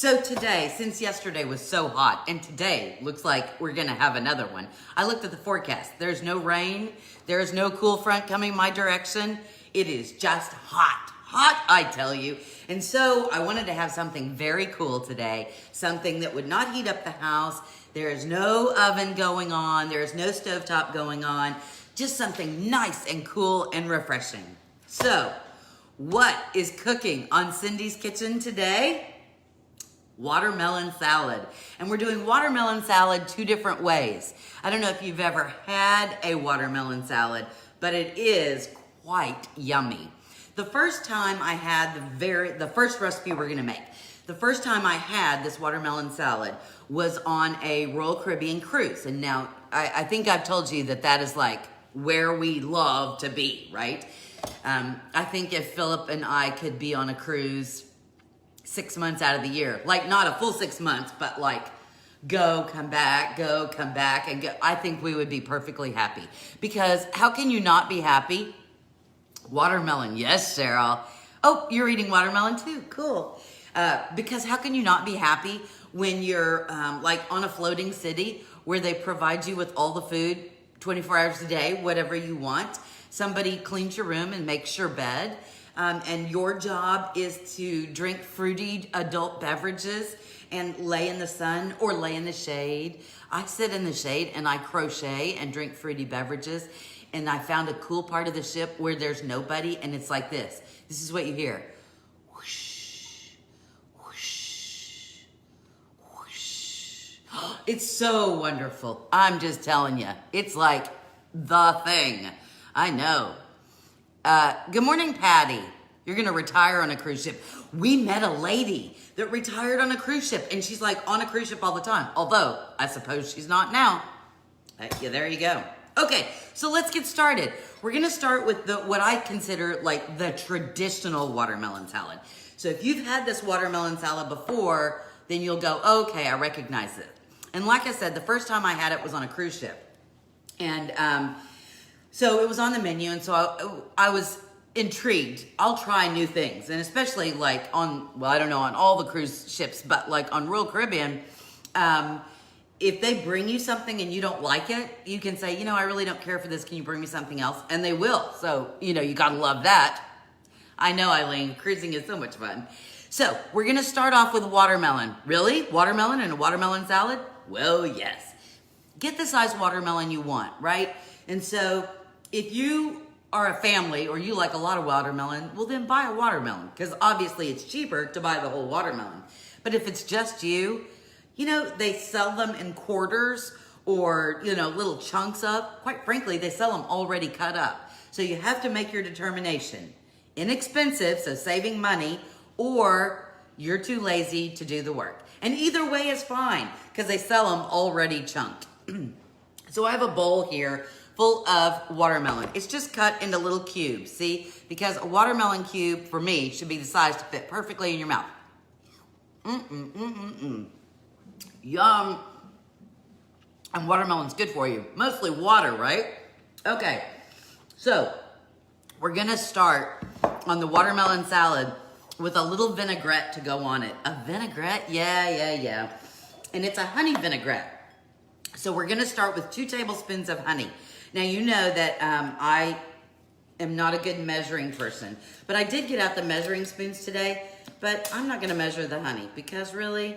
So today, since yesterday was so hot, and today looks like we're gonna have another one, I looked at the forecast. There's no rain, there's no cool front coming my direction. It is just hot, I tell you. And so I wanted to have something very cool today, something that would not heat up the house. There is no oven going on, there's no stovetop going on, just something nice and cool and refreshing. So, what is cooking on Cindy's kitchen today? Watermelon salad. And we're doing watermelon salad two different ways. I don't know if you've ever had a watermelon salad, but it is quite yummy. The first time I had the first recipe we're gonna make, the first time I had this watermelon salad was on a Royal Caribbean cruise. And now I think I've told you that is like where we love to be, right? I think if Philip and I could be on a cruise 6 months out of the year, like not a full 6 months, but like go, come back, and go, I think we would be perfectly happy. Because how can you not be happy? Watermelon, yes, Cheryl. Oh, you're eating watermelon too, cool. Because how can you not be happy when you're like on a floating city where they provide you with all the food 24 hours a day, whatever you want. Somebody cleans your room and makes your bed. And your job is to drink fruity adult beverages and lay in the sun or lay in the shade. I sit in the shade and I crochet and drink fruity beverages. And I found a cool part of the ship where there's nobody and it's like this. This is what you hear. Whoosh, whoosh, whoosh. It's so wonderful. I'm just telling you. It's like the thing. I know. Good morning, Patty. You're gonna retire on a cruise ship. We met a lady that retired on a cruise ship and she's like on a cruise ship all the time. Although, I suppose she's not now. Yeah, there you go. Okay, so let's get started. We're gonna start with what I consider like the traditional watermelon salad. So if you've had this watermelon salad before, then you'll go, okay, I recognize it. And like I said, the first time I had it was on a cruise ship. And so it was on the menu, and so I was intrigued. I'll try new things, and especially like on all the cruise ships, but like on Royal Caribbean, if they bring you something and you don't like it, you can say, I really don't care for this. Can you bring me something else? And they will. So, you gotta love that. I know, Eileen, cruising is so much fun. So we're gonna start off with watermelon. Really? Watermelon and a watermelon salad? Well, yes. Get the size watermelon you want, right? And so if you are a family or you like a lot of watermelon, well then buy a watermelon because obviously it's cheaper to buy the whole watermelon. But if it's just you, they sell them in quarters or, little chunks of. Quite frankly, they sell them already cut up. So you have to make your determination. Inexpensive, so saving money, or you're too lazy to do the work. And either way is fine because they sell them already chunked. So I have a bowl here full of watermelon. It's just cut into little cubes, see? Because a watermelon cube, for me, should be the size to fit perfectly in your mouth. Yum. And watermelon's good for you. Mostly water, right? Okay, so we're gonna start on the watermelon salad with a little vinaigrette to go on it. A vinaigrette? Yeah. And it's a honey vinaigrette. So we're gonna start with 2 tablespoons of honey. Now, you know that I am not a good measuring person, but I did get out the measuring spoons today, but I'm not gonna measure the honey because really,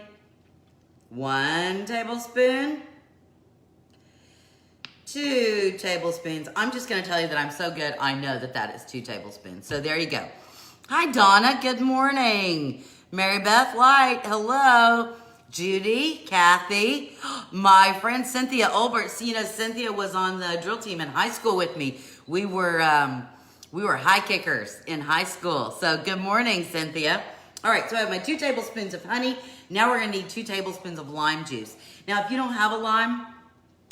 1 tablespoon, 2 tablespoons. I'm just gonna tell you that I'm so good, I know that is 2 tablespoons. So there you go. Hi, Donna, good morning. Mary Beth Light, hello. Judy, Kathy, my friend Cynthia Olbert. Cynthia was on the drill team in high school with me. We were high kickers in high school. So good morning, Cynthia. All right, so I have my 2 tablespoons of honey. Now we're gonna need 2 tablespoons of lime juice. Now, if you don't have a lime,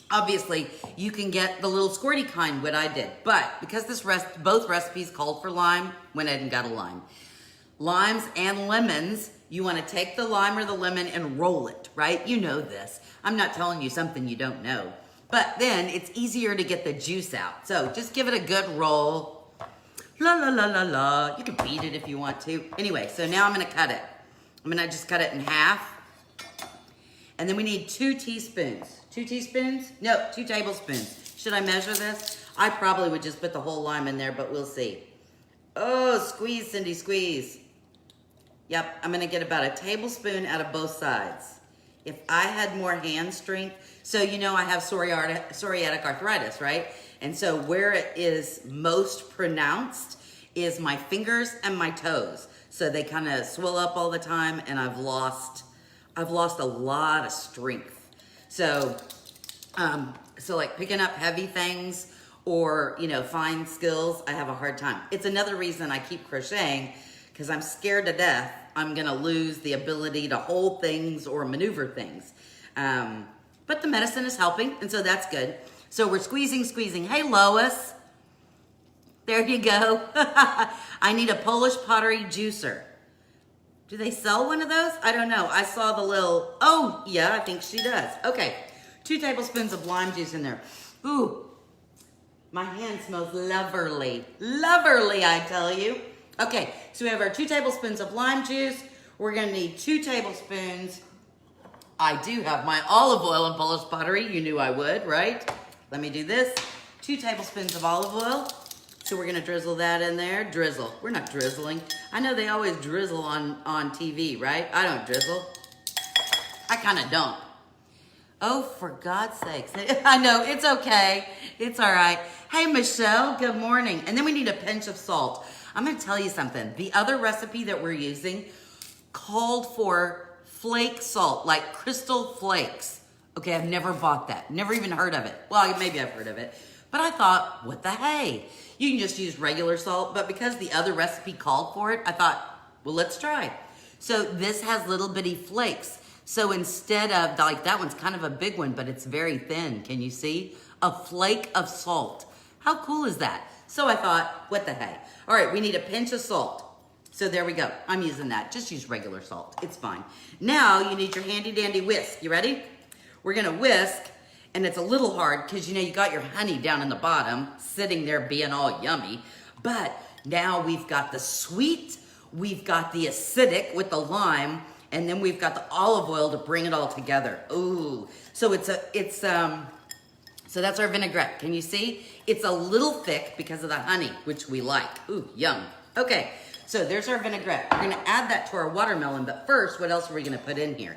obviously you can get the little squirty kind, what I did. But because both recipes called for lime, went ahead and got a lime. Limes and lemons, you want to take the lime or the lemon and roll it, right? You know this. I'm not telling you something you don't know. But then it's easier to get the juice out. So just give it a good roll. La, la, la, la, la. You can beat it if you want to. Anyway, so now I'm going to cut it. I'm gonna just cut it in half. And then we need 2 teaspoons. 2 teaspoons? No, 2 tablespoons. Should I measure this? I probably would just put the whole lime in there, but we'll see. Oh, squeeze, Cindy, squeeze. Yep, I'm gonna get about a tablespoon out of both sides. If I had more hand strength, so you know I have psoriatic arthritis, right? And so where it is most pronounced is my fingers and my toes. So they kind of swell up all the time, and I've lost a lot of strength. So, so like picking up heavy things or, you know, fine skills, I have a hard time. It's another reason I keep crocheting, because I'm scared to death I'm gonna lose the ability to hold things or maneuver things. But the medicine is helping, and so that's good. So we're squeezing. Hey, Lois. There you go. I need a Polish pottery juicer. Do they sell one of those? I don't know. I saw the little, oh, yeah, I think she does. Okay, 2 tablespoons of lime juice in there. Ooh, my hand smells lovely. Lovely, I tell you. Okay, so we have our 2 tablespoons of lime juice. We're gonna need 2 tablespoons. I do have my olive oil in Polish pottery. You knew I would, right? Let me do this. 2 tablespoons of olive oil. So we're gonna drizzle that in there. Drizzle, we're not drizzling. I know they always drizzle on TV, right? I don't drizzle. I kinda don't. Oh, for God's sakes. I know, it's okay. It's all right. Hey, Michelle, good morning. And then we need a pinch of salt. I'm gonna tell you something. The other recipe that we're using called for flake salt, like crystal flakes. Okay, I've never bought that. Never even heard of it. Well, maybe I've heard of it. But I thought, what the hey? You can just use regular salt, but because the other recipe called for it, I thought, well, let's try. So this has little bitty flakes. So instead of, like that one's kind of a big one, but it's very thin. Can you see? A flake of salt. How cool is that? So I thought, what the hey? All right, we need a pinch of salt. So there we go. I'm using that. Just use regular salt. It's fine. Now you need your handy dandy whisk. You ready? We're gonna whisk, and it's a little hard because you know you got your honey down in the bottom, sitting there being all yummy. But now we've got the sweet, we've got the acidic with the lime, and then we've got the olive oil to bring it all together. Ooh, so so that's our vinaigrette. Can you see? It's a little thick because of the honey, which we like. Ooh, yum. Okay, so there's our vinaigrette. We're gonna add that to our watermelon, but first, what else are we gonna put in here?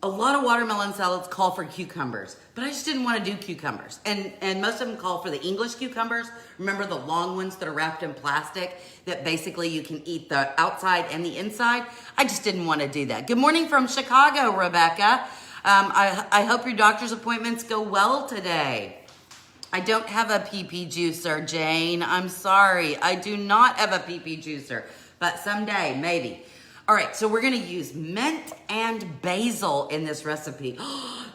A lot of watermelon salads call for cucumbers, but I just didn't want to do cucumbers. And most of them call for the English cucumbers. Remember the long ones that are wrapped in plastic that basically you can eat the outside and the inside? I just didn't want to do that. Good morning from Chicago, Rebecca. I hope your doctor's appointments go well today. I don't have a PP juicer, Jane. I'm sorry. I do not have a PP juicer, but someday, maybe. All right, so we're gonna use mint and basil in this recipe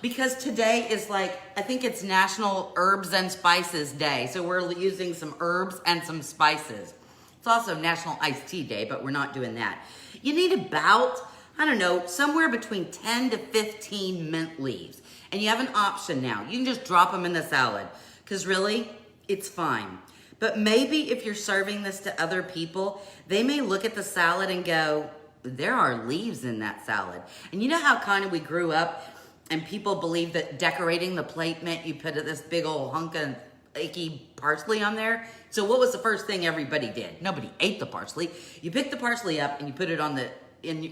because today is like, I think it's National Herbs and Spices Day. So we're using some herbs and some spices. It's also National Iced Tea Day, but we're not doing that. You need about, I don't know, somewhere between 10 to 15 mint leaves. And you have an option now. You can just drop them in the salad because really, it's fine. But maybe if you're serving this to other people, they may look at the salad and go, there are leaves in that salad. And you know how kind of we grew up and people believed that decorating the plate meant you put this big old hunk of icky parsley on there? So what was the first thing everybody did? Nobody ate the parsley. You pick the parsley up and you put it on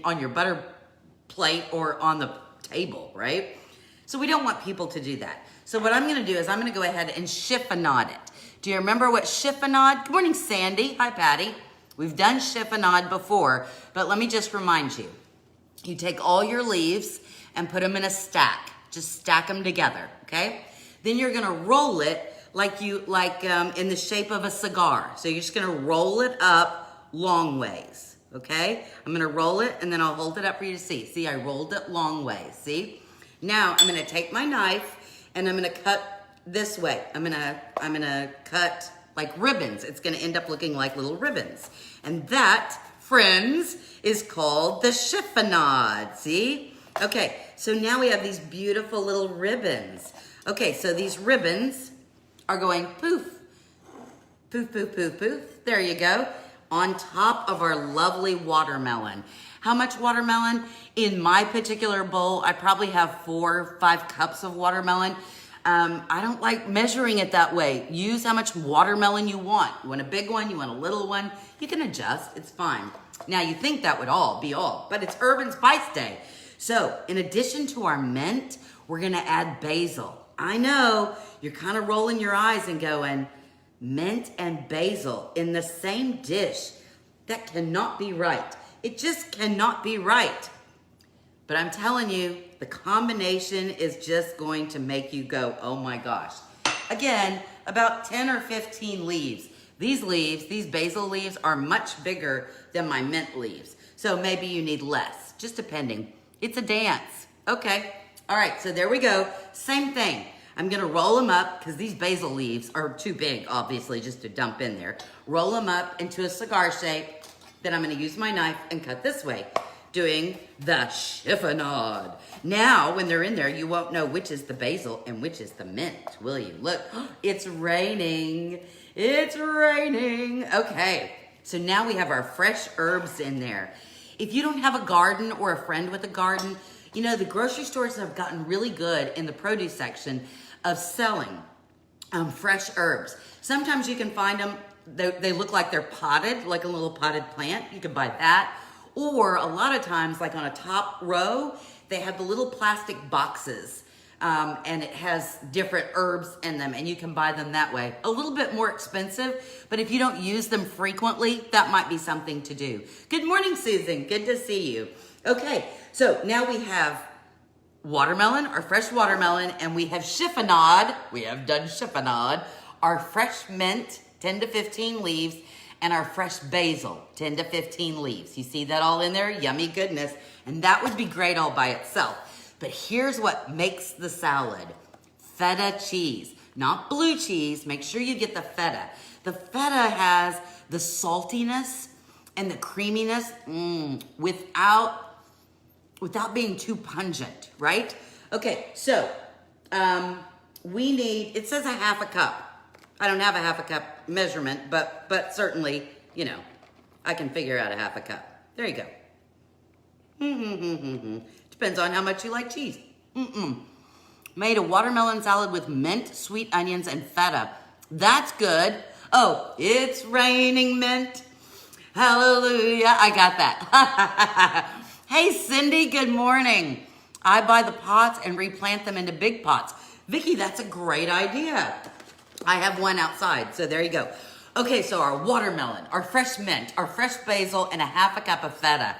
on your butter plate or on the table, right? So we don't want people to do that. So what I'm gonna do is I'm gonna go ahead and chiffonade it. Do you remember what chiffonade? Good morning, Sandy. Hi, Patty. We've done chiffonade before, but let me just remind you. You take all your leaves and put them in a stack. Just stack them together, okay? Then you're gonna roll it like in the shape of a cigar. So you're just gonna roll it up long ways, okay? I'm gonna roll it and then I'll hold it up for you to see. See, I rolled it long ways, see? Now I'm gonna take my knife and I'm gonna cut this way. I'm gonna cut like ribbons. It's gonna end up looking like little ribbons. And that, friends, is called the chiffonade, see? Okay, so now we have these beautiful little ribbons. Okay, so these ribbons are going poof, poof, poof, poof, poof. There you go, on top of our lovely watermelon. How much watermelon? In my particular bowl, I probably have 4 or 5 cups of watermelon. I don't like measuring it that way. Use how much watermelon you want. You want a big one, you want a little one, you can adjust, it's fine. Now you think that would all be all, but it's herb and spice day. So in addition to our mint, we're gonna add basil. I know, you're kind of rolling your eyes and going, mint and basil in the same dish. That cannot be right. It just cannot be right. But I'm telling you, the combination is just going to make you go, oh my gosh. Again, about 10 or 15 leaves. These basil leaves are much bigger than my mint leaves. So maybe you need less, just depending. It's a dance. Okay, all right, so there we go. Same thing. I'm gonna roll them up because these basil leaves are too big, obviously, just to dump in there. Roll them up into a cigar shape. Then I'm gonna use my knife and cut this way, doing the chiffonade. Now, when they're in there, you won't know which is the basil and which is the mint, will you? Look, it's raining. It's raining. Okay, so now we have our fresh herbs in there. If you don't have a garden or a friend with a garden, you know, the grocery stores have gotten really good in the produce section of selling fresh herbs. Sometimes you can find them, they look like they're potted, like a little potted plant. You can buy that. Or a lot of times, like on a top row, they have the little plastic boxes and it has different herbs in them and you can buy them that way. A little bit more expensive, but if you don't use them frequently, that might be something to do. Good morning, Susan. Good to see you. Okay, so now we have watermelon, our fresh watermelon, and we have chiffonade. We have done chiffonade. Our fresh mint, 10 to 15 leaves, and our fresh basil, 10 to 15 leaves. You see that all in there? Yummy goodness. And that would be great all by itself. But here's what makes the salad. Feta cheese, not blue cheese. Make sure you get the feta. The feta has the saltiness and the creaminess without being too pungent, right? Okay, so we need, it says a half a cup. I don't have a half a cup measurement, but certainly, you know, I can figure out a half a cup. There you go. Depends on how much you like cheese. Made a watermelon salad with mint, sweet onions, and feta. That's good. Oh, it's raining mint. Hallelujah. I got that. Hey, Cindy, good morning. I buy the pots and replant them into big pots. Vicki, that's a great idea. I have one outside, so there you go. Okay, so our watermelon, our fresh mint, our fresh basil, and a half a cup of feta.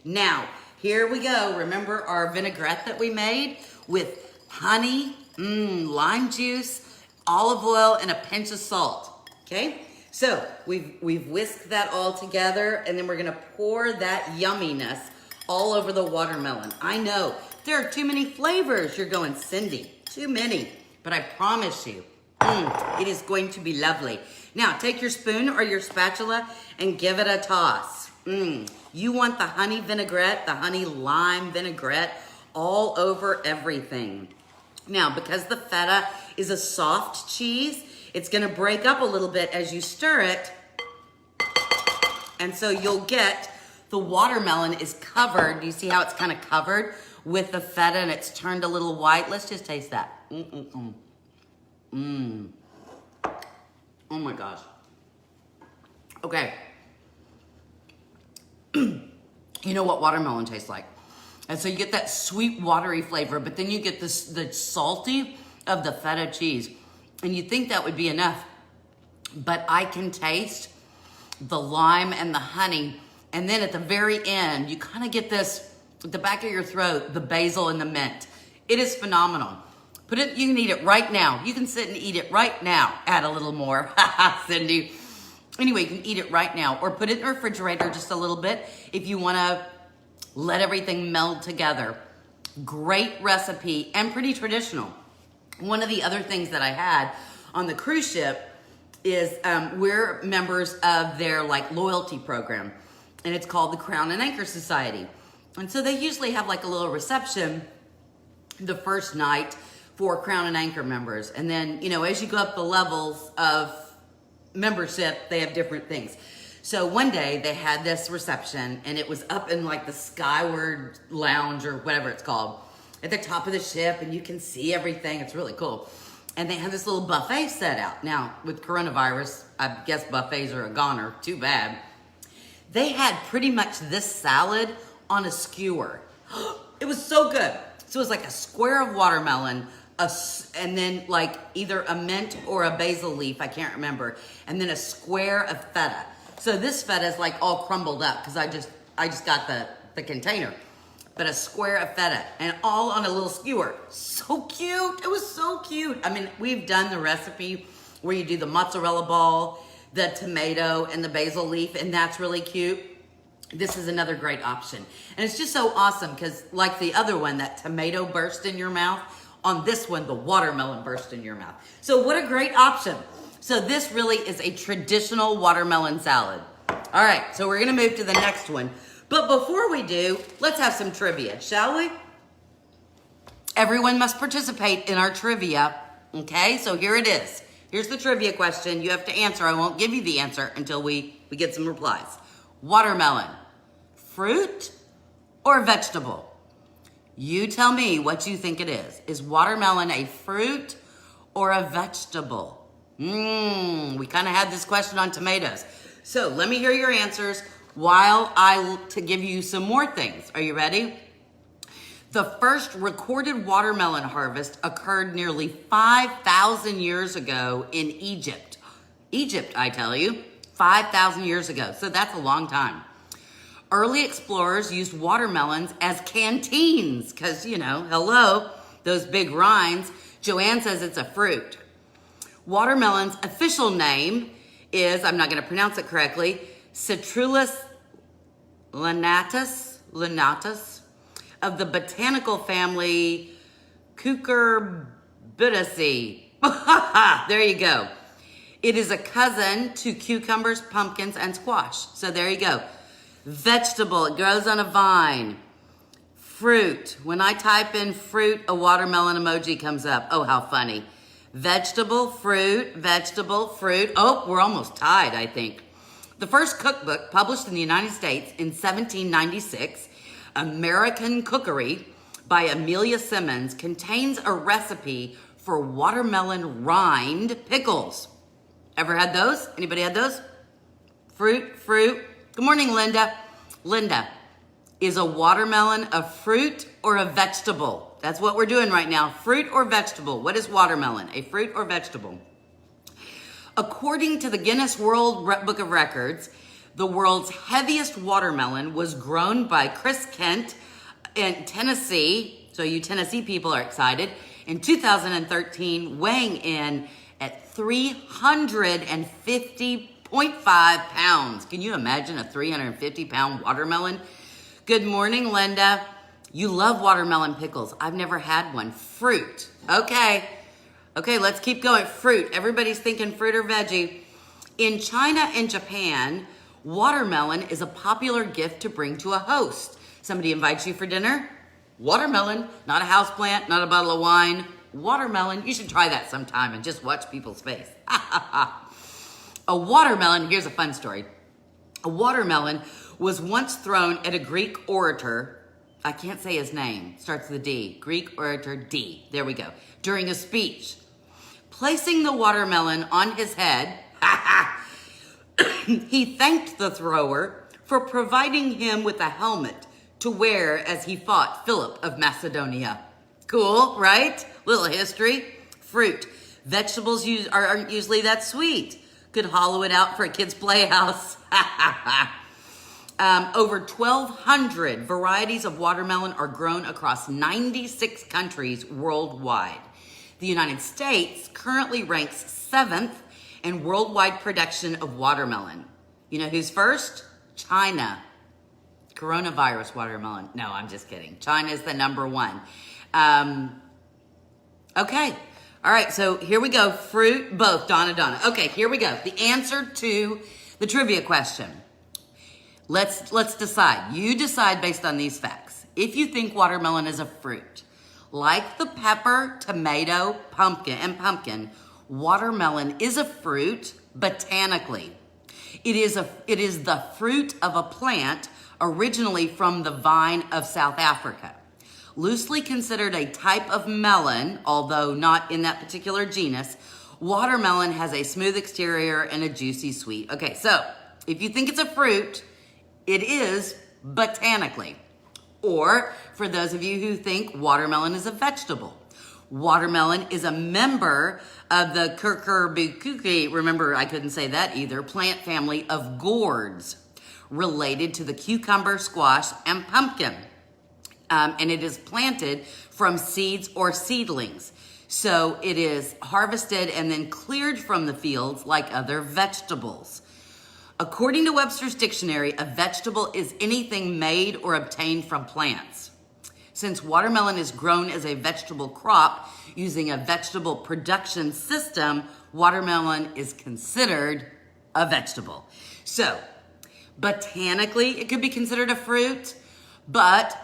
Now, here we go. Remember our vinaigrette that we made with honey, lime juice, olive oil, and a pinch of salt, okay? So we've whisked that all together, and then we're gonna pour that yumminess all over the watermelon. I know, there are too many flavors. You're going, Cindy, too many, but I promise you, it is going to be lovely. Now, take your spoon or your spatula and give it a toss. You want the honey vinaigrette, the honey lime vinaigrette all over everything. Now, because the feta is a soft cheese, it's gonna break up a little bit as you stir it. And so you'll get the watermelon is covered. You see how it's kind of covered with the feta and it's turned a little white? Let's just taste that. Oh my gosh. Okay. You know what watermelon tastes like. And so you get that sweet, watery flavor, but then you get this, the salty of the feta cheese. And you think that would be enough, but I can taste the lime and the honey. And then at the very end, you kind of get this, at the back of your throat, the basil and the mint. It is phenomenal. Put it, you can eat it right now. You can sit and eat it right now. Add a little more, Cindy. Anyway, you can eat it right now or put it in the refrigerator just a little bit if you want to let everything meld together. Great recipe and pretty traditional. One of the other things that I had on the cruise ship is we're members of their like loyalty program, and it's called the Crown and Anchor Society. And so they usually have like a little reception the first night for Crown and Anchor members. And then, you know, as you go up the levels of membership, they have different things. So one day they had this reception and it was up in like the Skyward Lounge or whatever it's called at the top of the ship, and you can see everything. It's really cool. And they had this little buffet set out. Now with coronavirus, I guess buffets are a goner, too bad. They had pretty much this salad on a skewer. It was so good. So it was like a square of watermelon, and then like either a mint or a basil leaf, I can't remember, and then a square of feta. So this feta is like all crumbled up because I just got the container. But a square of feta and all on a little skewer. So cute. It was so cute. I mean, we've done the recipe where you do the mozzarella ball, the tomato, and the basil leaf, and that's really cute. This is another great option. And it's just so awesome because like the other one, that tomato burst in your mouth, on this one, the watermelon burst in your mouth. So what a great option. So this really is a traditional watermelon salad. All right, so we're gonna move to the next one. But before we do, let's have some trivia, shall we? Everyone must participate in our trivia, okay? So here it is. Here's the trivia question. You have to answer. I won't give you the answer until we get some replies. Watermelon, fruit or vegetable? You tell me what you think it is. Is watermelon a fruit or a vegetable? We kind of had this question on tomatoes. So let me hear your answers while to give you some more things. Are you ready? The first recorded watermelon harvest occurred nearly 5,000 years ago in Egypt. Egypt, I tell you, 5,000 years ago. So that's a long time. Early explorers used watermelons as canteens because, you know, hello, those big rinds. Joanne says it's a fruit. Watermelon's official name is, I'm not going to pronounce it correctly, Citrullus linatus of the botanical family Cucurbitaceae. There you go. It is a cousin to cucumbers, pumpkins, and squash. So there you go. Vegetable, it grows on a vine. Fruit, when I type in fruit, a watermelon emoji comes up. Oh, how funny. Vegetable, fruit, vegetable, fruit. Oh, we're almost tied, I think. The first cookbook published in the United States in 1796, American Cookery by Amelia Simmons, contains a recipe for watermelon rind pickles. Ever had those? Anybody had those? Fruit. Good morning, Linda. Linda, is a watermelon a fruit or a vegetable? That's what we're doing right now. Fruit or vegetable? What is watermelon? A fruit or vegetable? According to the Guinness World Book of Records, the world's heaviest watermelon was grown by Chris Kent in Tennessee. So you Tennessee people are excited. In 2013, weighing in at 350.5 pounds. Can you imagine a 350-pound watermelon? Good morning, Linda. You love watermelon pickles. I've never had one. Fruit. Okay, let's keep going. Fruit. Everybody's thinking fruit or veggie. In China and Japan, watermelon is a popular gift to bring to a host. Somebody invites you for dinner. Watermelon, not a houseplant, not a bottle of wine. Watermelon. You should try that sometime and just watch people's face. A watermelon, here's a fun story. A watermelon was once thrown at a Greek orator. I can't say his name. Starts with a D. Greek orator D. There we go. During a speech. Placing the watermelon on his head, he thanked the thrower for providing him with a helmet to wear as he fought Philip of Macedonia. Cool, right? Little history. Fruit. Vegetables aren't usually that sweet. Could hollow it out for a kid's playhouse. Over 1,200 varieties of watermelon are grown across 96 countries worldwide. The United States currently ranks 7th in worldwide production of watermelon. You know who's first? China. Coronavirus watermelon. No, I'm just kidding. China is the number one. Okay. All right, so here we go. Fruit, both, Donna. Okay, here we go. The answer to the trivia question. Let's decide. You decide based on these facts. If you think watermelon is a fruit, like the pepper, tomato, pumpkin, watermelon is a fruit botanically. It is the fruit of a plant originally from the vine of South Africa. Loosely considered a type of melon, although not in that particular genus, watermelon has a smooth exterior and a juicy sweet. Okay, so if you think it's a fruit, it is botanically. Or for those of you who think watermelon is a vegetable, watermelon is a member of the cucurbitaceae, remember I couldn't say that either, plant family of gourds, related to the cucumber, squash, and pumpkin. And it is planted from seeds or seedlings. So it is harvested and then cleared from the fields like other vegetables. According to Webster's dictionary, a vegetable is anything made or obtained from plants. Since watermelon is grown as a vegetable crop using a vegetable production system, watermelon is considered a vegetable. So, botanically, it could be considered a fruit, but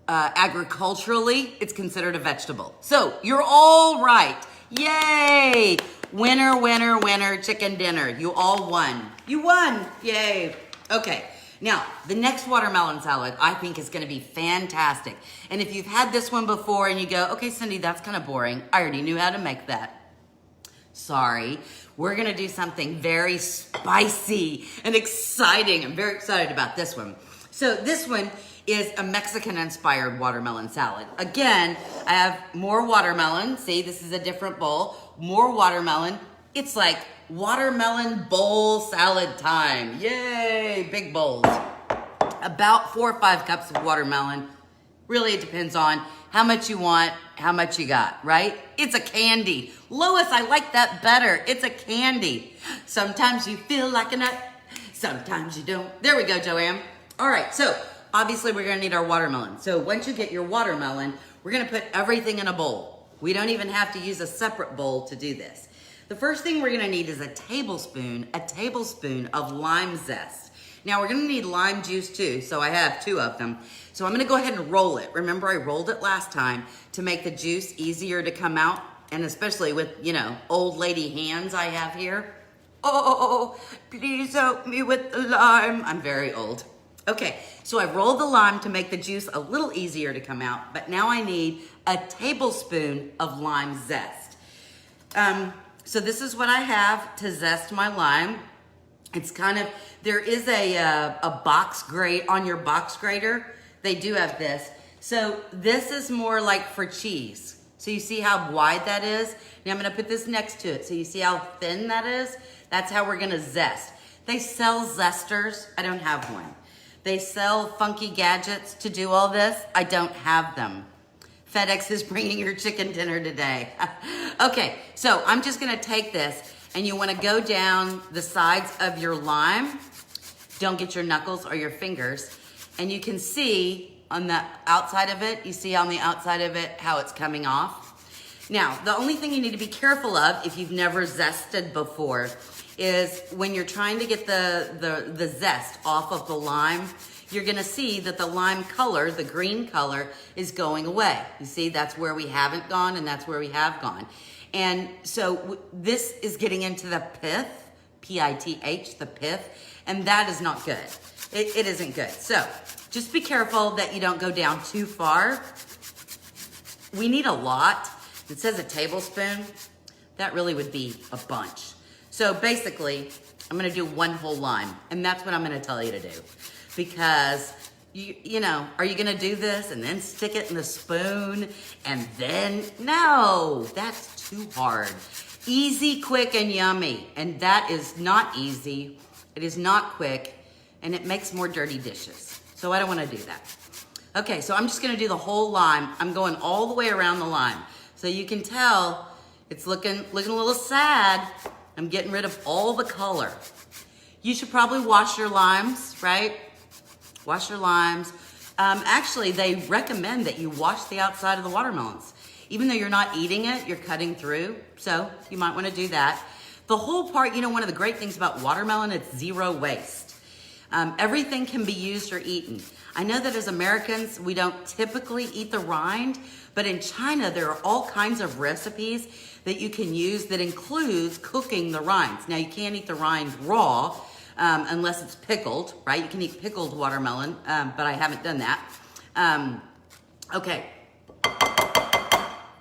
agriculturally, it's considered a vegetable. So, you're all right. Yay! Winner, winner, winner, chicken dinner. You all won. You won. Yay. Okay. Now, the next watermelon salad I think is going to be fantastic. And if you've had this one before and you go, okay, Cindy, that's kind of boring. I already knew how to make that. Sorry. We're going to do something very spicy and exciting. I'm very excited about this one. So this one is a Mexican-inspired watermelon salad. Again, I have more watermelon. See, this is a different bowl. More watermelon. It's like watermelon bowl salad time. Yay, big bowls. About 4 or 5 cups of watermelon. Really, it depends on how much you want, how much you got, right? It's a candy. Lois, I like that better. It's a candy. Sometimes you feel like a nut, sometimes you don't. There we go, Joanne. All right, so obviously we're gonna need our watermelon. So once you get your watermelon, we're gonna put everything in a bowl. We don't even have to use a separate bowl to do this. The first thing we're gonna need is a tablespoon of lime zest. Now we're gonna need lime juice too, so I have 2 of them. So I'm gonna go ahead and roll it. Remember I rolled it last time to make the juice easier to come out, and especially with, you know, old lady hands I have here. Oh, please help me with the lime. I'm very old. Okay, so I've rolled the lime to make the juice a little easier to come out, but now I need a tablespoon of lime zest. So this is what I have to zest my lime. It's kind of, there is a box grate on your box grater. They do have this. So this is more like for cheese. So you see how wide that is? Now I'm gonna put this next to it. So you see how thin that is? That's how we're gonna zest. They sell zesters. I don't have one. They sell funky gadgets to do all this. I don't have them. FedEx is bringing your chicken dinner today. Okay, so I'm just gonna take this, and you wanna go down the sides of your lime. Don't get your knuckles or your fingers. And you can see on the outside of it, you see on the outside of it how it's coming off. Now, the only thing you need to be careful of if you've never zested before is when you're trying to get the zest off of the lime, you're gonna see that the lime color, the green color, is going away. You see, that's where we haven't gone and that's where we have gone. And so this is getting into the pith, P-I-T-H, the pith, and that is not good. It isn't good. So just be careful that you don't go down too far. We need a lot. It says a tablespoon. That really would be a bunch. So basically, I'm gonna do 1 whole lime, and that's what I'm gonna tell you to do. Because, you know, are you gonna do this and then stick it in the spoon and then, no, that's too hard. Easy, quick, and yummy. And that is not easy, it is not quick, and it makes more dirty dishes. So I don't wanna do that. Okay, so I'm just gonna do the whole lime. I'm going all the way around the lime. So you can tell it's looking a little sad. I'm getting rid of all the color. You should probably wash your limes, right? Wash your limes. Actually, they recommend that you wash the outside of the watermelons. Even though you're not eating it, you're cutting through. So you might wanna do that. The whole part, you know, one of the great things about watermelon, it's 0 waste. Everything can be used or eaten. I know that as Americans, we don't typically eat the rind, but in China, there are all kinds of recipes that you can use that includes cooking the rinds. Now, you can't eat the rind raw, unless it's pickled, right? You can eat pickled watermelon, but I haven't done that. Okay.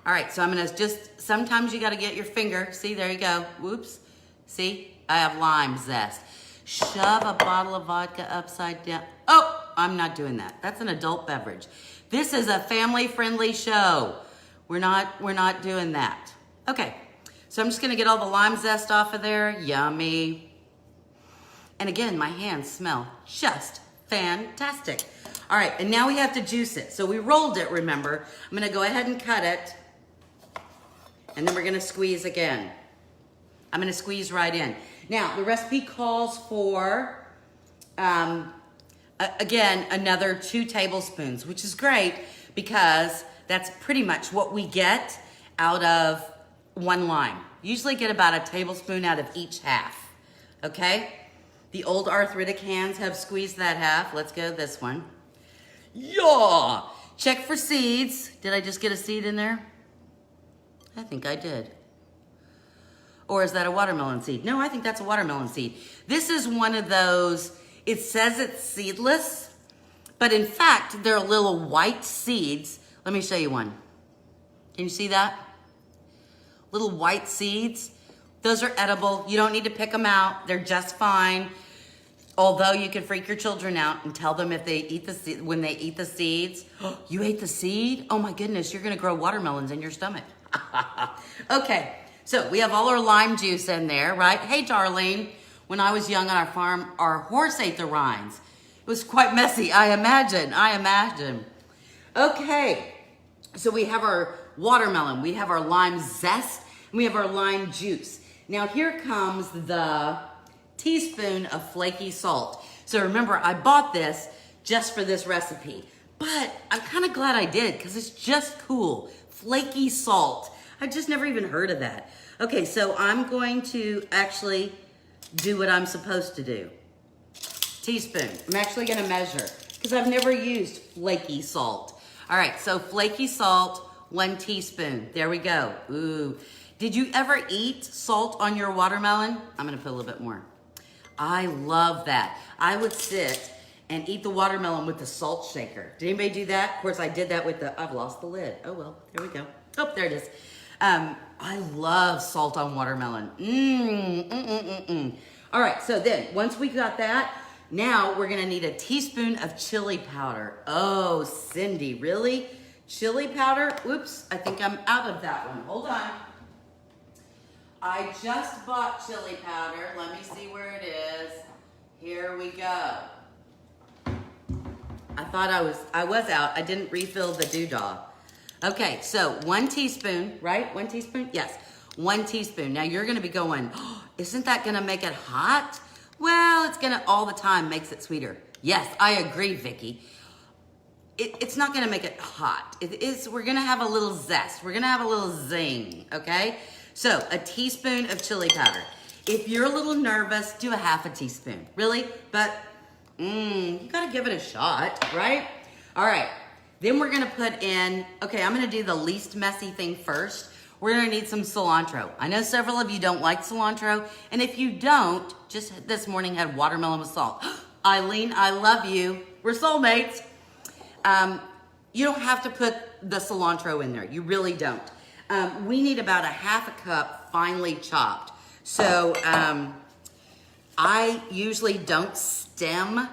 All right, so I'm gonna just, sometimes you gotta get your finger. See, there you go. Whoops. See, I have lime zest. Shove a bottle of vodka upside down. Oh, I'm not doing that. That's an adult beverage. This is a family-friendly show. We're not doing that. Okay, so I'm just gonna get all the lime zest off of there. Yummy. And again, my hands smell just fantastic. All right, and now we have to juice it. So we rolled it, remember. I'm gonna go ahead and cut it. And then we're gonna squeeze again. I'm gonna squeeze right in. Now, the recipe calls for, again, another 2 tablespoons, which is great because that's pretty much what we get out of 1 lime. Usually get about a tablespoon out of each half, okay? The old arthritic hands have squeezed that half. Let's go this one. Yeah! Check for seeds. Did I just get a seed in there? I think I did. Or is that a watermelon seed? No, I think that's a watermelon seed. This is one of those, it says it's seedless, but in fact, they're little white seeds. Let me show you one. Can you see that? Little white seeds. Those are edible. You don't need to pick them out. They're just fine. Although you can freak your children out and tell them if they eat the seed, when they eat the seeds, oh, you ate the seed? Oh my goodness, you're gonna grow watermelons in your stomach. Okay, so we have all our lime juice in there, right? Hey, Darlene, when I was young on our farm, our horse ate the rinds. It was quite messy, I imagine. Okay, so we have our watermelon, we have our lime zest, and we have our lime juice. Now here comes the teaspoon of flaky salt. So remember, I bought this just for this recipe, but I'm kind of glad I did because it's just cool. Flaky salt. I just never even heard of that. Okay, so I'm going to actually do what I'm supposed to do. Teaspoon. I'm actually gonna measure because I've never used flaky salt. All right, so flaky salt, 1 teaspoon. There we go. Ooh. Did you ever eat salt on your watermelon? I'm gonna put a little bit more. I love that. I would sit and eat the watermelon with the salt shaker. Did anybody do that? Of course, I did that with the, I've lost the lid. Oh, well, there we go. Oh, there it is. I love salt on watermelon. All right, so then once we got that, now we're gonna need a teaspoon of chili powder. Oh, Cindy, really? Chili powder? Oops, I think I'm out of that one. Hold on. I just bought chili powder. Let me see where it is. Here we go. I thought I was out. I didn't refill the doodah. Okay, so 1 teaspoon, right? 1 teaspoon? Yes, 1 teaspoon. Now you're gonna be going, oh, isn't that gonna make it hot? Well, it's gonna all the time makes it sweeter. Yes, I agree, Vicki. It's not gonna make it hot. We're gonna have a little zest. We're gonna have a little zing, okay? So a teaspoon of chili powder. If you're a little nervous, do a half a teaspoon. Really? But you gotta give it a shot, right? All right, then we're gonna put in, okay, I'm gonna do the least messy thing first. We're gonna need some cilantro. I know several of you don't like cilantro, and if you don't, just this morning had watermelon with salt. Eileen, I love you. We're soulmates. You don't have to put the cilantro in there. You really don't. We need about a half a cup finely chopped. So I usually don't stem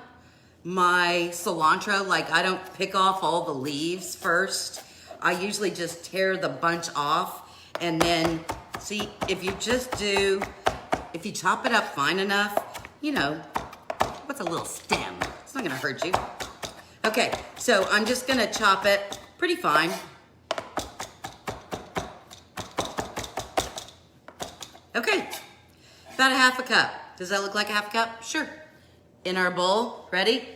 my cilantro, like I don't pick off all the leaves first. I usually just tear the bunch off, and then see, if you chop it up fine enough, you know, what's a little stem? It's not gonna hurt you. Okay, so I'm just gonna chop it pretty fine. Okay, about a half a cup. Does that look like a half a cup? Sure. In our bowl, ready?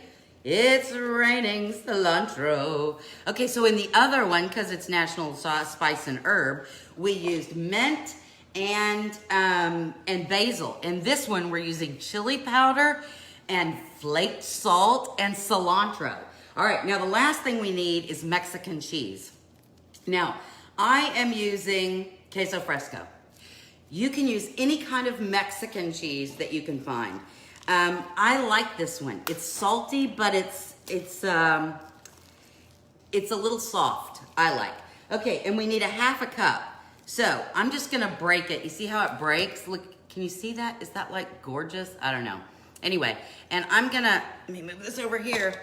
It's raining cilantro. Okay, so in the other one, because it's National Spice and Herb, we used mint and basil. In this one, we're using chili powder and flaked salt and cilantro. All right, now the last thing we need is Mexican cheese. Now, I am using queso fresco. You can use any kind of Mexican cheese that you can find. I like this one. It's salty, but it's a little soft. I like. Okay, and we need a half a cup. So I'm just gonna break it. You see how it breaks? Look, can you see that? Is that like gorgeous? I don't know. Anyway, and let me move this over here.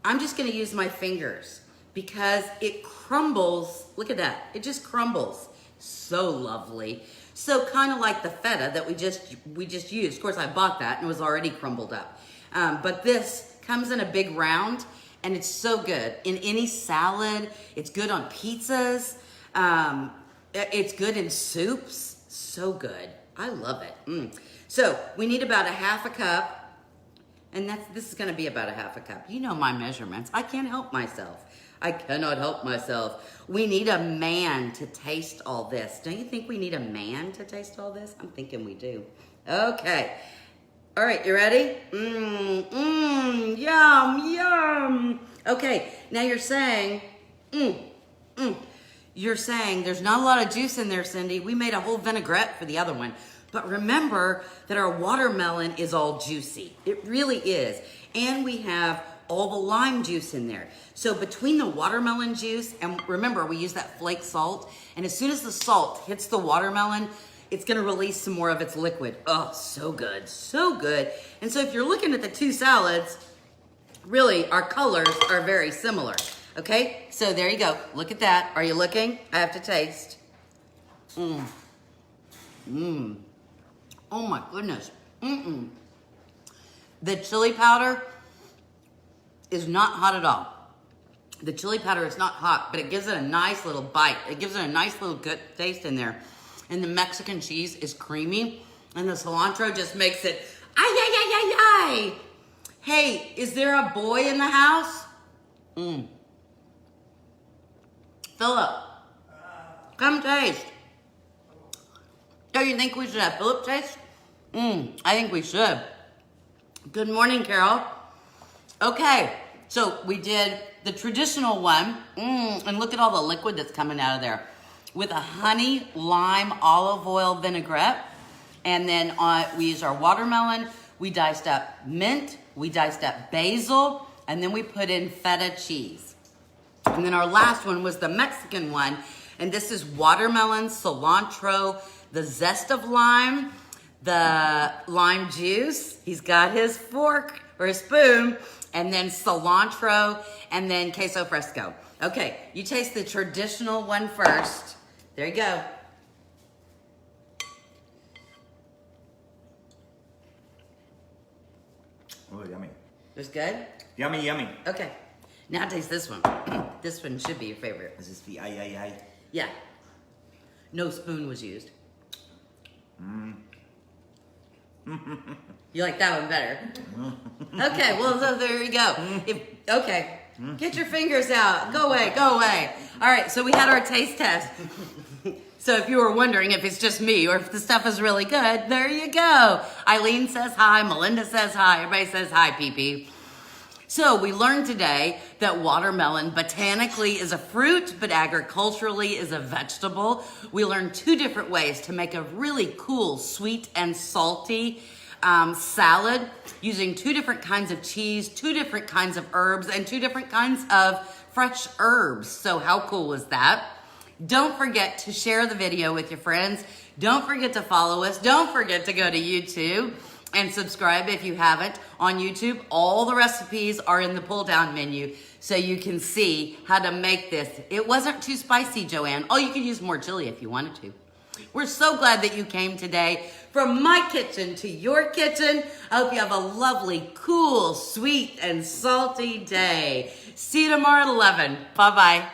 I'm just gonna use my fingers because it crumbles. Look at that, it just crumbles. So lovely. So kind of like the feta that we just used. Of course, I bought that and it was already crumbled up. But this comes in a big round and it's so good in any salad. It's good on pizzas. It's good in soups. So good. I love it. So we need about a half a cup. And this is gonna be about a half a cup. You know my measurements. I can't help myself. I cannot help myself. We need a man to taste all this. Don't you think we need a man to taste all this? I'm thinking we do. Okay. All right, you ready? Yum, yum. Okay, now you're saying, you're saying there's not a lot of juice in there, Cindy. We made a whole vinaigrette for the other one. But remember that our watermelon is all juicy. It really is. And we have all the lime juice in there. So between the watermelon juice, and remember we use that flake salt, and as soon as the salt hits the watermelon, it's gonna release some more of its liquid. Oh, so good, so good. And so if you're looking at the two salads, really our colors are very similar, okay? So there you go, look at that. Are you looking? I have to taste. Oh my goodness. The chili powder is not hot at all. The chili powder is not hot, but it gives it a nice little bite. It gives it a nice little good taste in there. And the Mexican cheese is creamy, and the cilantro just makes it, ay, ay, ay, ay, ay. Hey, is there a boy in the house? Philip, come taste. Don't you think we should have Philip taste? I think we should. Good morning, Carol. Okay, so we did the traditional one. And look at all the liquid that's coming out of there. With a honey, lime, olive oil vinaigrette. And then we used our watermelon. We diced up mint. We diced up basil. And then we put in feta cheese. And then our last one was the Mexican one. And this is watermelon, cilantro, the zest of lime, the lime juice. He's got his fork or his spoon, and then cilantro, and then queso fresco. Okay, you taste the traditional one first. There you go. Oh, yummy. It's good? Yummy, yummy. Okay, now taste this one. This one should be your favorite. This is the ay. Yeah. No spoon was used. You like that one better? Okay, well, so there you go. Get your fingers out. Go away, go away. All right, so we had our taste test. So if you were wondering if it's just me or if the stuff is really good, there you go. Eileen says hi, Melinda says hi, everybody says hi, PP. So we learned today that watermelon botanically is a fruit, but agriculturally is a vegetable. We learned two different ways to make a really cool, sweet and salty salad using two different kinds of cheese, two different kinds of herbs, and two different kinds of fresh herbs. So how cool was that? Don't forget to share the video with your friends. Don't forget to follow us. Don't forget to go to YouTube and subscribe if you haven't on YouTube. All the recipes are in the pull down menu so you can see how to make this. It wasn't too spicy, Joanne. Oh, you could use more chili if you wanted to. We're so glad that you came today. From my kitchen to your kitchen, I hope you have a lovely, cool, sweet, and salty day. See you tomorrow at 11. Bye-bye.